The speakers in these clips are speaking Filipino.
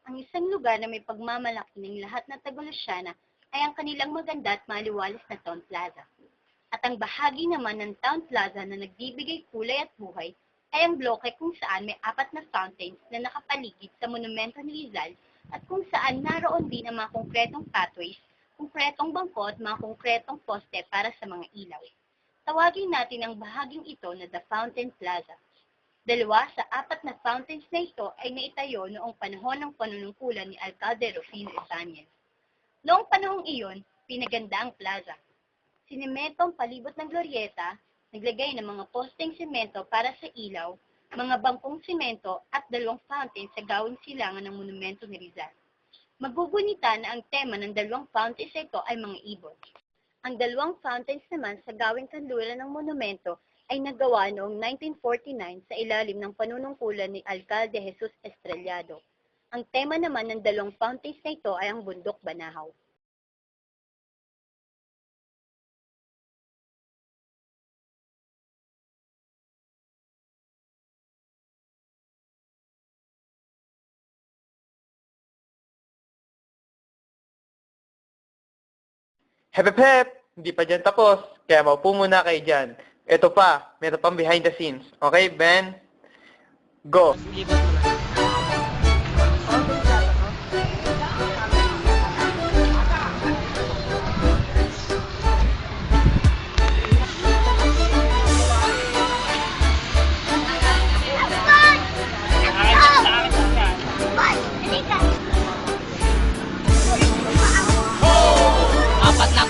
Ang isang lugar na may pagmamalaki ng lahat ng Taga-Luciana ay ang kanilang maganda at maliwalas na Town Plaza. At ang bahagi naman ng Town Plaza na nagbibigay kulay at buhay ay ang bloke kung saan may 4 na fountains na nakapaligid sa monumento ni Rizal at kung saan naroon din ang mga konkretong pathways, konkretong bangko at mga konkretong poste para sa mga ilaw. Tawagin natin ang bahaging ito na The Fountain Plaza. 2 sa 4 na fountains na ito ay naitayo noong panahon ng panunungkulan ni Alcalde Rufino Ibanez. Noong panahong iyon, pinaganda ang plaza. Sinemento ang palibot ng glorieta, naglagay ng mga posteng semento para sa ilaw, mga bangkong semento at 2 fountains sa gawing silangan ng monumento ni Rizal. Magugunita na ang tema ng 2 fountains na ito ay mga ibon. Ang 2 fountains naman sa gawing kanluran ng monumento ay nagawa noong 1949 sa ilalim ng panunungkulan ni Alcalde Jesus Estrellado. Ang tema naman ng 2 fountains na ito ay ang Bundok Banahaw. Hep hep hep! Hindi pa dyan tapos, kaya maupo muna kayo dyan. Ito pa, meron pang behind the scenes. Okay, Ben? Go!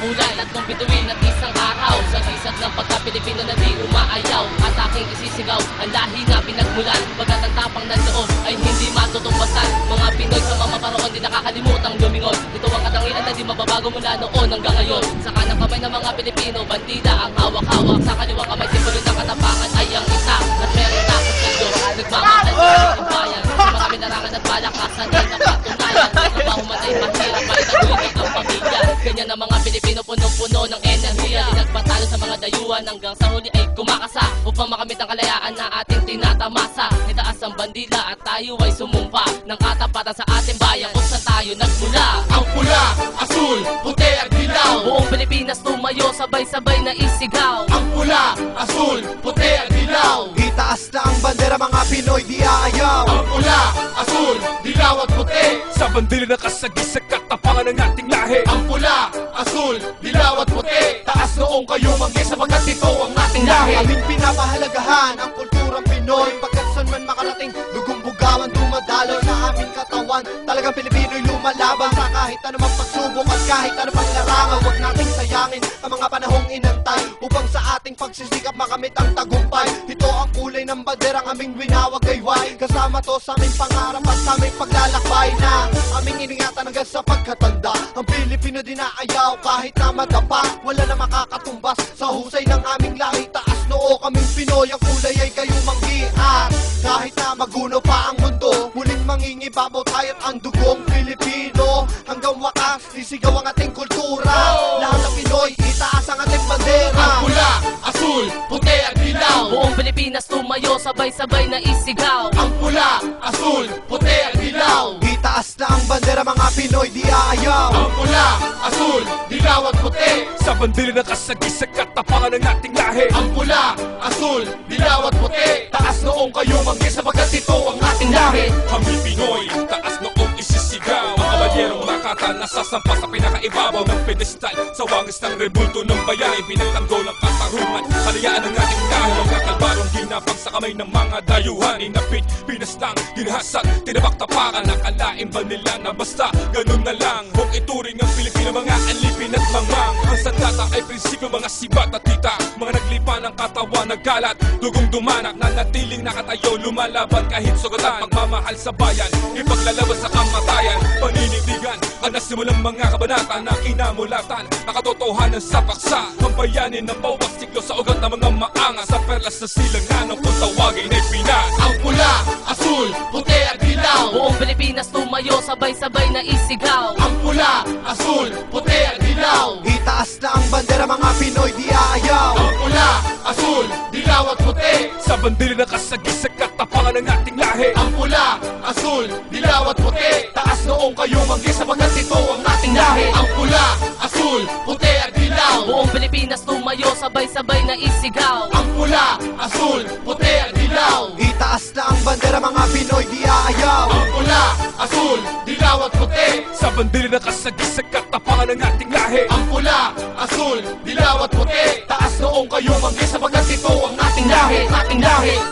Kulay at nung bituin at isang araw sa gisag ng pagka-Pilipino na di umaayaw at aking isisigaw ang lahi na pinagmulan pagkat ang tapang ng loob ay hindi matutumbasan. Mga Pinoy sa mamaparoon di nakakalimutang lumingon. Ito ang katangian na di mababago mula noon hanggang ngayon. Sa kanang kamay ng mga Pilipino, bandida ang hawak-hawak. Sa kaliwang kamay simbolo ng katapangan ay ang isa at merong takot sa Diyos. Nagmamahal sa ating bayan. Marami narangan at palakasan ay napatunayan. Napahumatay mahirap ay tagulog ang pamilya. Ganyan ang mga Pilipino punong-puno ng enerhiya. Di nagpatalo sa mga dayuhan hanggang sa huli ay kumakasa upang makamit ang kalayaan na ating tinatamasa. Itaas ang bandila at tayo ay sumumpa ng katapatan sa ating bayan kung saan tayo nagmula. Ang pula, asul, puti at dilaw. Buong Pilipinas tumayo, sabay-sabay na isigaw. Ang pula, asul, puti at dilaw. Itaas na ang bandera, mga Pinoy di aayaw. Ang pula, asul, dilaw at puti. Sa bandila na kasagis sa katapangan ng ating lahi. Ang pula, asul, dilaw at puti. Taas noong kayo manggi sapagkat ito ang ating lahi. Aming pinapahalagahan ang kulturang Pinoy. Pagkat saan man makarating, lugumbugawan dumadalo sa aming katawan. Talagang Pilipino'y lumalaban sa kahit anumang pagsubok at kahit anumang larangan. Huwag nating sayangin ang mga panahong inantay upang sa ating pagsisikap makamit ang tagumpay. Ito ang kulay ng banderang aming winawagayway. Kasama to sa aming pangarap at sa aming paglalakbay na aming iningatan hanggang sa pagkatanda. Ang Pilipino din naayaw kahit na madapa. Wala na makakatumbas sa husay ng aming lahi. Taas noo kaming Pinoy, ang kulay ay kayo manghiat. Kahit na maguno pa ang mundo, muling mangingibabaw tayo't ang dugong Pilipino. Hanggang wakas, isigaw ang ating kultura. Lahat ng Pinoy, itaas ang ating bandera. Ang pula, asul, puti at dilaw. Buong Pilipinas tumayo, sabay-sabay na isigaw. Ang pula, asul, puti at dilaw. Itaas na ang bandera, mga Pinoy di aayaw. Ang pula, asul, dilaw at puti. Sa bandila na kasagis sa katapangan ng ating lahi. Ang pula, asul, dilaw at puti. Taas noong kayo manggi sapagkat ito ang ating lahi. Kami Pinoy, taas noong isisigaw. Ang kabalyerong Makata nasasampa sa pinakaibabaw ng pedestal. Sa wangis ng rebulto ng bayan ay pinagtanggol ng katarungan. Kalayaan ng ating lahi, mga kalbarong ginapang sa kamay ng mga dayuhan. Inapit, pinastang, ginahasat, tinabak tapakan. Nakalain ba nila na basta ganun na lang? Kung ituring ang Pilipino mga alipin at mangmang. Ang sandata ay prinsipyo, mga sibat at tita. Mga naglipa ng katawan, nagkalat, dugong dumanak. Nanatiling nakatayo, lumalaban kahit sugatan. Pagmamahal sa bayan, ipaglalaban sa kamatayan. Paninindigan, ang nasimulang mga kabanata na kinamulatan. Nakatotohanan sa paksa, ang bayanin ng bawat siklo sa ugat ng mga maangas. Sa perlas sa silangan, kung tawagin ay Pinas. Ang pula, asul, puti at dilaw. Buong Pilipinas tumayo, sabay-sabay na isigaw. Ang pula, asul, puti at dilaw. Itaas na ang bandera, mga Pinoy di aayaw. Ang pula, asul, dilaw at puti. Sa bandila na kasagis sa katapangan ng ating lahi. lahi. Ang pula, asul, dilaw at puti. Taas noong kayo manggi sapagkat ito ang ating lahi. Ang pula, asul, puti at dilaw. Buong Pilipinas tumayo, sabay-sabay na isigaw. Ang pula, asul, puti at dilaw. Itaas na ang bandera, mga Pinoy di aayaw. Ang pula, asul, dilaw at puti. Sa bandila nakasagis sa katapangan ng ating lahi. Ang pula, asul, dilaw at puti. Taas noong kayo manggi sapagkat ito ang ating lahi. Ating lahi.